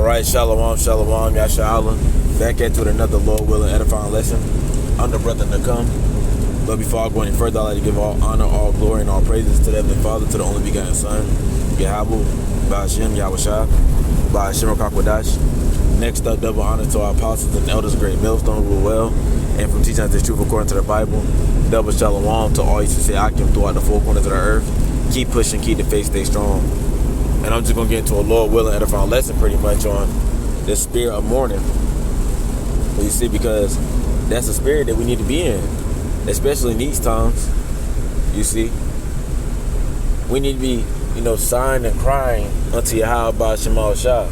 Alright, shalom, shalom, Yasha Allah. Back at it with another Lord willing edifying lesson. I'm the brother to come. But before I go any further, I'd like to give all honor, all glory, and all praises to the Heavenly Father, to the only begotten Son, Yahweh, Ba'ashem, Yahushua, Ba'ashem Rakakwadash. Next up, double honor to our apostles and elders, great millstone, rule well, and from teaching us the truth according to the Bible. Double shalom to all you should say Akim throughout the four corners of the earth. Keep pushing, keep the faith, stay strong. And I'm just going to get into a Lord willing edifying lesson pretty much on the spirit of mourning. You see, because that's a spirit that we need to be in, especially in these times. You see, we need to be, sighing and crying unto Yahweh Ba'ashem Shah.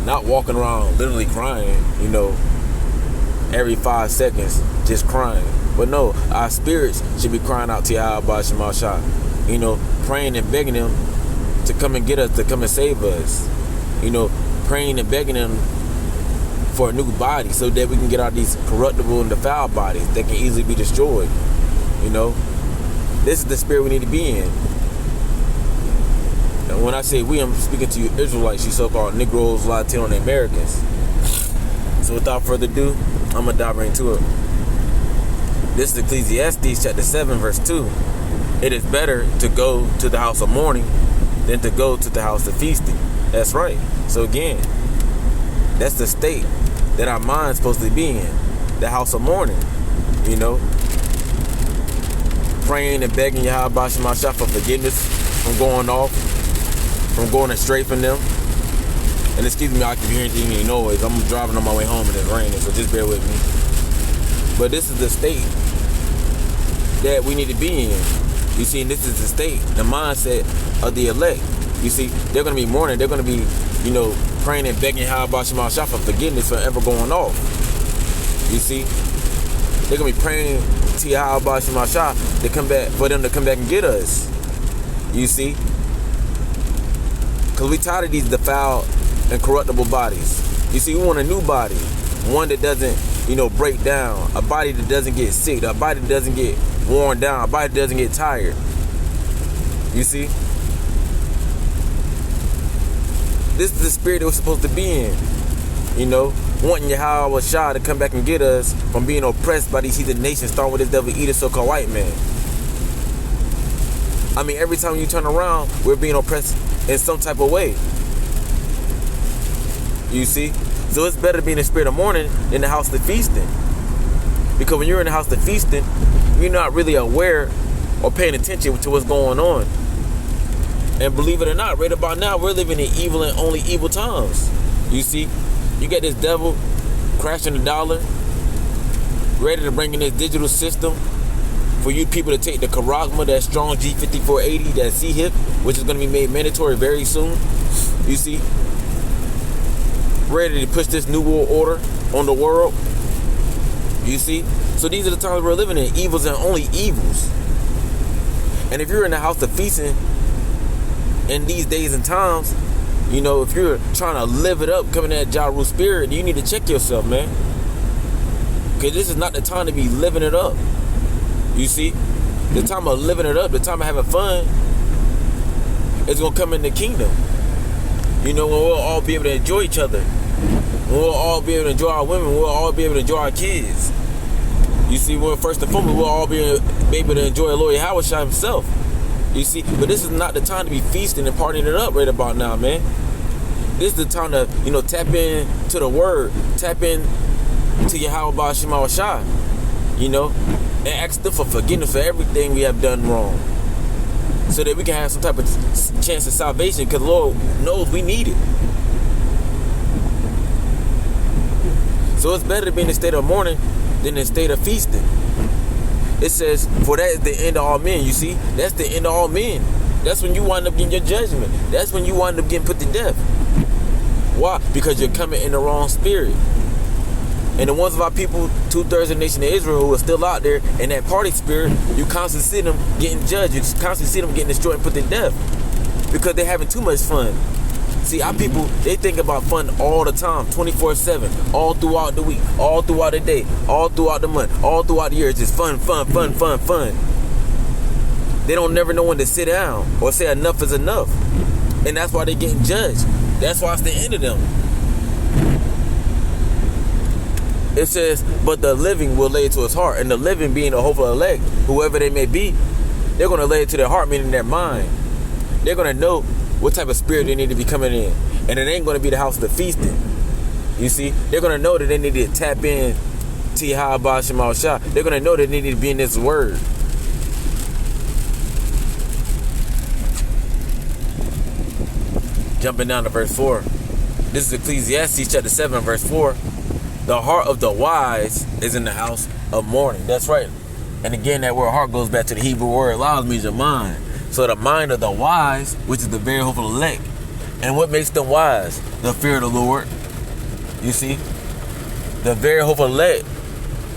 Not walking around literally crying, every 5 seconds, just crying. But no, our spirits should be crying out to Yahweh Ba'ashem Shah. Praying and begging Him to come and get us, to come and save us. Praying and begging Him for a new body so that we can get out of these corruptible and defiled bodies that can easily be destroyed. This is the spirit we need to be in. And when I say we, I'm speaking to you Israelites, you so-called Negroes, Latino, and Americans. So without further ado, I'm going to dive right into it. This is Ecclesiastes chapter 7, verse 2. It is better to go to the house of mourning than to go to the house of feasting. That's right. So again, that's the state that our mind's supposed to be in. The house of mourning. Praying and begging Yahweh Ba'ashem Shah for forgiveness from going off, from going astray from them. And excuse me, I can hear any noise. I'm driving on my way home and it's raining, so just bear with me. But this is the state that we need to be in. You see, and this is the state, the mindset of the elect. You see, they're going to be mourning. They're going to be, praying and begging Yahweh Ba'ashem Shah for forgiveness for ever going off. You see, they're going to be praying to Yahweh Ba'ashem Shah to come back, for them to come back and get us. You see, because we tired of these defiled and corruptible bodies. You see, we want a new body, one that doesn't, break down, a body that doesn't get sick, a body that doesn't get worn down, a body that doesn't get tired. You see, this is the spirit that we're supposed to be in. Wanting Yahweh Shah to come back and get us from being oppressed by these heathen nations, starting with this devil eater, so-called white man. I mean, every time you turn around, we're being oppressed in some type of way. You see? So it's better to be in the spirit of mourning than the house of feasting. Because when you're in the house of feasting, you're not really aware or paying attention to what's going on. And believe it or not, right about now, we're living in evil and only evil times. You see? You got this devil crashing the dollar, ready to bring in this digital system for you people to take the Karagma, that strong G5480, that C-hip, which is going to be made mandatory very soon. You see? Ready to push this new world order on the world. You see? So these are the times we're living in. Evils and only evils. And if you're in the house of feasting in these days and times, if you're trying to live it up, coming at Jaru spirit, you need to check yourself, man. Because this is not the time to be living it up. You see? The time of living it up, the time of having fun, is going to come in the kingdom. When we'll all be able to enjoy each other. We'll all be able to enjoy our women. We'll all be able to enjoy our kids. You see, first and foremost, we'll all be able to enjoy Lord Yahweh Shah himself. You see, but this is not the time to be feasting and partying it up right about now, man. This is the time to, tap in to the word, tap in to Yahweh Ba'ashem Shah, and ask them for forgiveness for everything we have done wrong, so that we can have some type of chance of salvation, because the Lord knows we need it. So it's better to be in the state of mourning than in the state of feasting. It says, for that is the end of all men. You see, that's the end of all men. That's when you wind up getting your judgment. That's when you wind up getting put to death. Why? Because you're coming in the wrong spirit. And the ones of our people, 2/3 of the nation of Israel, who are still out there in that party spirit, you constantly see them getting judged. You constantly see them getting destroyed and put to death, because they're having too much fun. See, our people, they think about fun all the time, 24/7, all throughout the week, all throughout the day, all throughout the month, all throughout the year. It's just fun, fun, fun, fun, fun. They don't never know when to sit down or say enough is enough. And that's why they're getting judged. That's why it's the end of them. It says, but the living will lay it to his heart. And the living being the hopeful elect, whoever they may be, they're going to lay it to their heart, meaning their mind. They're going to know what type of spirit they need to be coming in. And it ain't going to be the house of the feasting. You see? They're going to know that they need to tap in to Yahweh Shema Shah. They're going to know that they need to be in this word. Jumping down to verse 4. This is Ecclesiastes chapter 7, verse 4. The heart of the wise is in the house of mourning. That's right. And again, that word heart goes back to the Hebrew word allows means your mind. So the mind of the wise, which is the very hopeful elect. And what makes them wise? The fear of the Lord. You see? The very hopeful elect,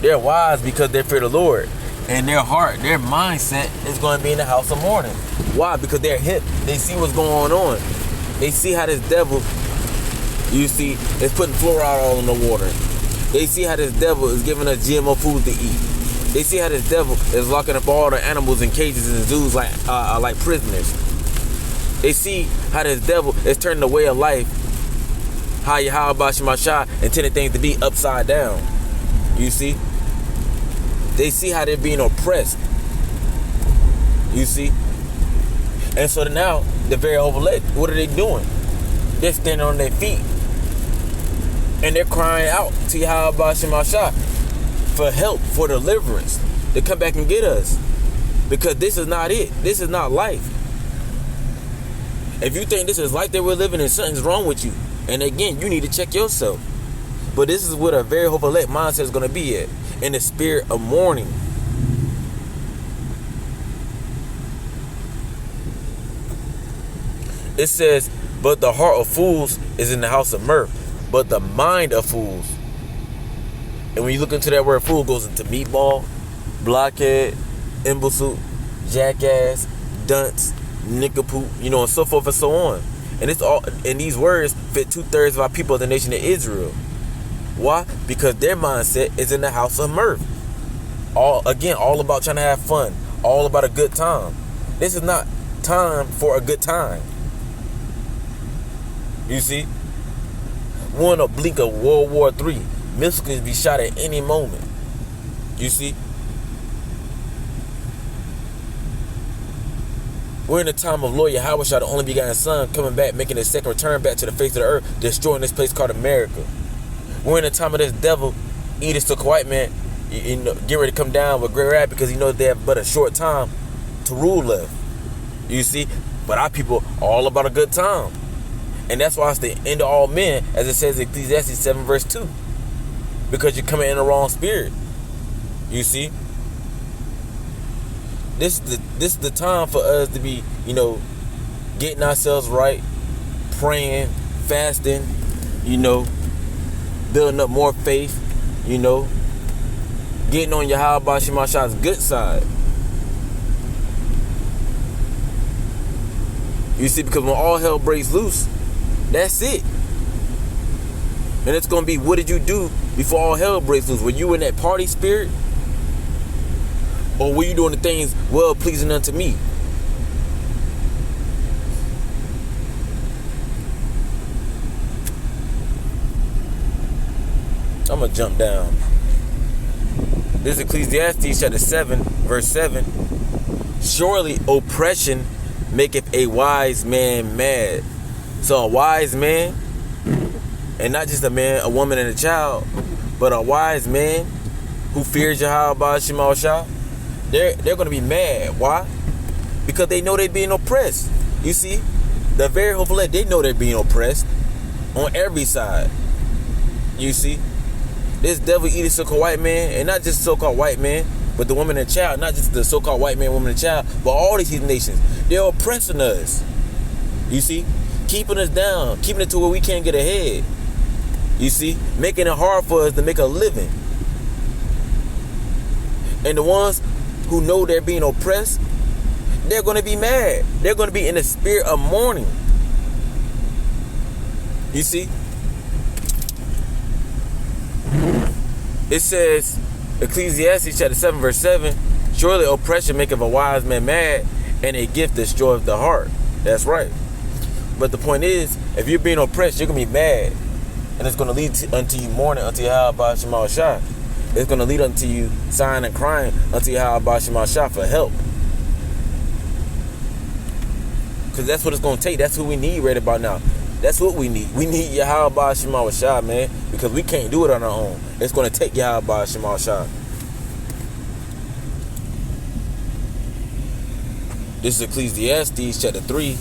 they're wise because they fear the Lord. And their heart, their mindset is going to be in the house of mourning. Why? Because they're hip. They see what's going on. They see how this devil, you see, is putting fluoride all in the water. They see how this devil is giving us GMO food to eat. They see how this devil is locking up all the animals in cages in zoos like prisoners. They see how this devil is turning the way of life, how Yahweh Shema Shah intended things to be upside down. You see? They see how they're being oppressed. You see? And so now, the very elect, what are they doing? They're standing on their feet. And they're crying out to Yahweh Shema Shah for help, for deliverance, to come back and get us. Because this is not it. This is not life. If you think this is life that we're living in, something's wrong with you. And again, you need to check yourself. But this is what a very hopeful elect mindset is going to be at. In the spirit of mourning. It says, but the heart of fools is in the house of mirth, but the mind of fools. And when you look into that word, fool goes into meatball, blockhead, imbecile, jackass, dunce, nincompoop, and so forth and so on. And it's all, and these words fit 2/3 of our people of the nation of Israel. Why? Because their mindset is in the house of mirth. All about trying to have fun, all about a good time. This is not time for a good time. You see? We're in a blink of World War III. Missiles can be shot at any moment. You see? We're in a time of Lord Yahweh Shah, the only begotten Son, coming back, making his second return back to the face of the earth, destroying this place called America. We're in a time of this devil, Edith took a white man, get ready to come down with great wrath because he knows they have but a short time to rule left. You see? But our people all about a good time. And that's why it's the end of all men, as it says in Ecclesiastes 7 verse 2. Because you're coming in the wrong spirit. You see? This is the time for us to be, getting ourselves right, praying, fasting, building up more faith, getting on Yahweh Shema Shah's good side. You see, because when all hell breaks loose, that's it. And it's going to be, what did you do before all hell breaks loose? Were you in that party spirit? Or were you doing the things well pleasing unto me? I'm going to jump down. This is Ecclesiastes chapter 7, verse 7. Surely oppression maketh a wise man mad. So a wise man, and not just a man, a woman and a child, but a wise man who fears Yahweh Shema Shah, they're going to be mad. Why? Because they know they're being oppressed. You see, the very hopeful, they know they're being oppressed on every side. You see, this devil eating so-called white man, and not just so-called white man, but the woman and child, not just the so-called white man, woman and child, but all these nations, they're oppressing us. You see, keeping us down, keeping it to where we can't get ahead. You see, making it hard for us to make a living. And the ones who know they're being oppressed, they're going to be mad. They're going to be in the spirit of mourning. You see? It says, Ecclesiastes chapter 7 verse 7, surely oppression maketh a wise man mad, and a gift destroyeth the heart. That's right. But the point is, if you're being oppressed, you're going to be mad. And it's going to lead unto you mourning unto Yahweh Shema Shah. It's going to lead unto you sighing and crying unto Yahweh Shema Shah for help. Because that's what it's going to take. That's what we need right about now. That's what we need. We need Yahweh Shema Shah, man. Because we can't do it on our own. It's going to take Yahweh Shema Shah. This is Ecclesiastes chapter 3,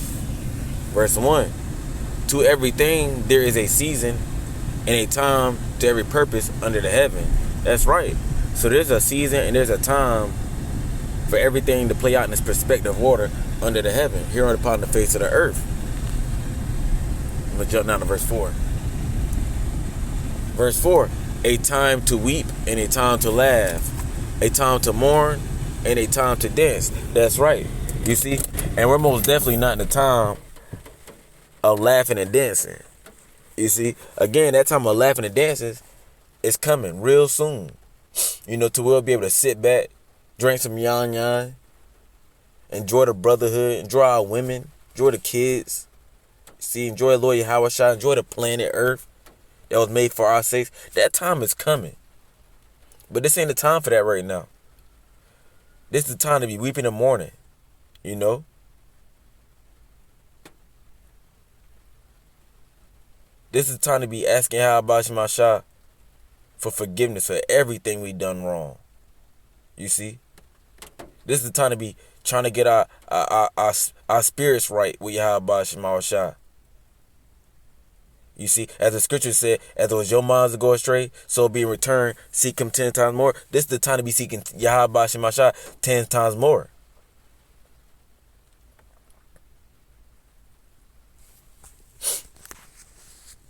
verse 1. To everything there is a season and a time to every purpose under the heaven. That's right. So there's a season and there's a time for everything to play out in its perspective order under the heaven, here upon the face of the earth. I'm going to jump down to verse 4. Verse 4. A time to weep and a time to laugh. A time to mourn and a time to dance. That's right. You see? And we're most definitely not in the time of laughing and dancing. You see? Again, that time of laughing and dancing is coming real soon. You know, to we'll be able to sit back, drink some yan, enjoy the brotherhood, enjoy our women, enjoy the kids. See, enjoy Lord Yahweh Shah, enjoy the planet Earth that was made for our sakes. That time is coming. But this ain't the time for that right now. This is the time to be weeping and mourning. You know? This is the time to be asking Yahweh Shema Shah for forgiveness for everything we done wrong. You see? This is the time to be trying to get our spirits right with Yahweh Shema Shah. You see, as the scripture said, as it was your minds to go astray, so be in return, seek him 10 times more. This is the time to be seeking Yahweh Shema Shah 10 times more.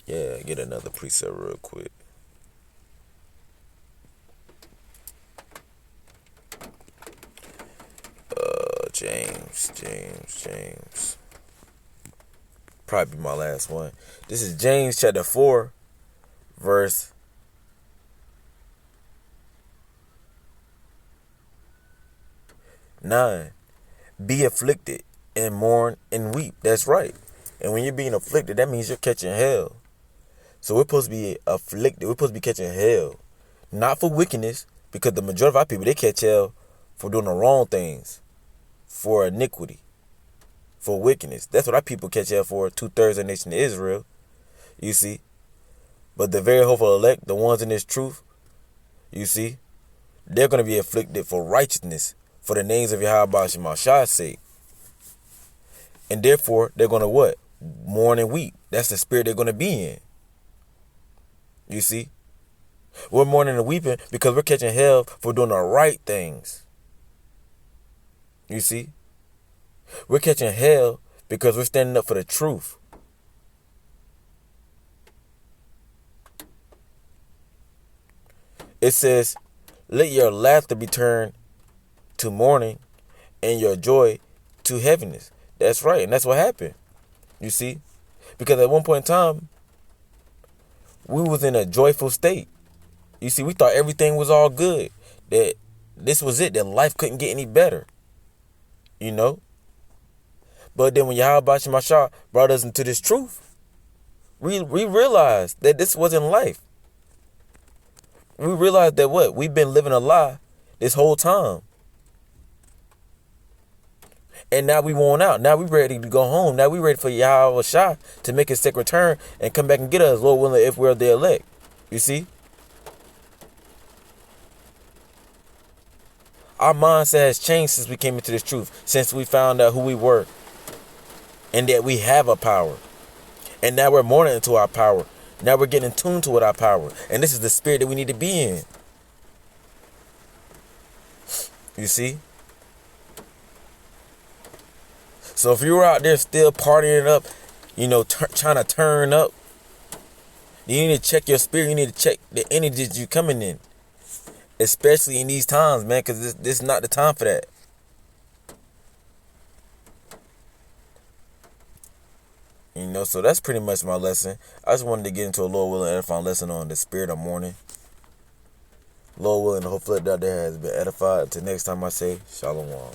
Yeah, get another precept real quick. James. Probably my last one. This is James chapter 4, verse 9. Be afflicted and mourn and weep. That's right. And when you're being afflicted, that means you're catching hell. So we're supposed to be afflicted. We're supposed to be catching hell. Not for wickedness, because the majority of our people, they catch hell for doing the wrong things. For iniquity. For wickedness. That's what our people catch hell for, 2/3 of the nation of Israel. You see. But the very hopeful elect, the ones in this truth, you see, they're going to be afflicted for righteousness, for the names of Yahweh Shema Shah's sake. And therefore, they're going to what? Mourn and weep. That's the spirit they're going to be in. You see? We're mourning and weeping because we're catching hell for doing the right things. You see? We're catching hell because we're standing up for the truth. It says, let your laughter be turned to mourning and your joy to heaviness. That's right. And that's what happened. You see? Because at one point in time, we was in a joyful state. You see, we thought everything was all good. That this was it. That life couldn't get any better. You know? But then when Yahweh Shema Shah brought us into this truth, we realized that this wasn't life. We realized that what? We've been living a lie this whole time. And now we want out. Now we ready to go home. Now we ready for Yahweh Shah to make his second return and come back and get us, Lord willing, if we're the elect. You see? Our mindset has changed since we came into this truth. Since we found out who we were. And that we have a power. And now we're mourning into our power. Now we're getting in tune to our power. And this is the spirit that we need to be in. You see? So if you're out there still partying up, you know, trying to turn up, you need to check your spirit. You need to check the energy that you're coming in. Especially in these times, man, because this is not the time for that. You know, so that's pretty much my lesson. I just wanted to get into a Lord willing edifying lesson on the spirit of mourning. Lord willing, the whole flood out there has been edified. Until next time I say, Shalom.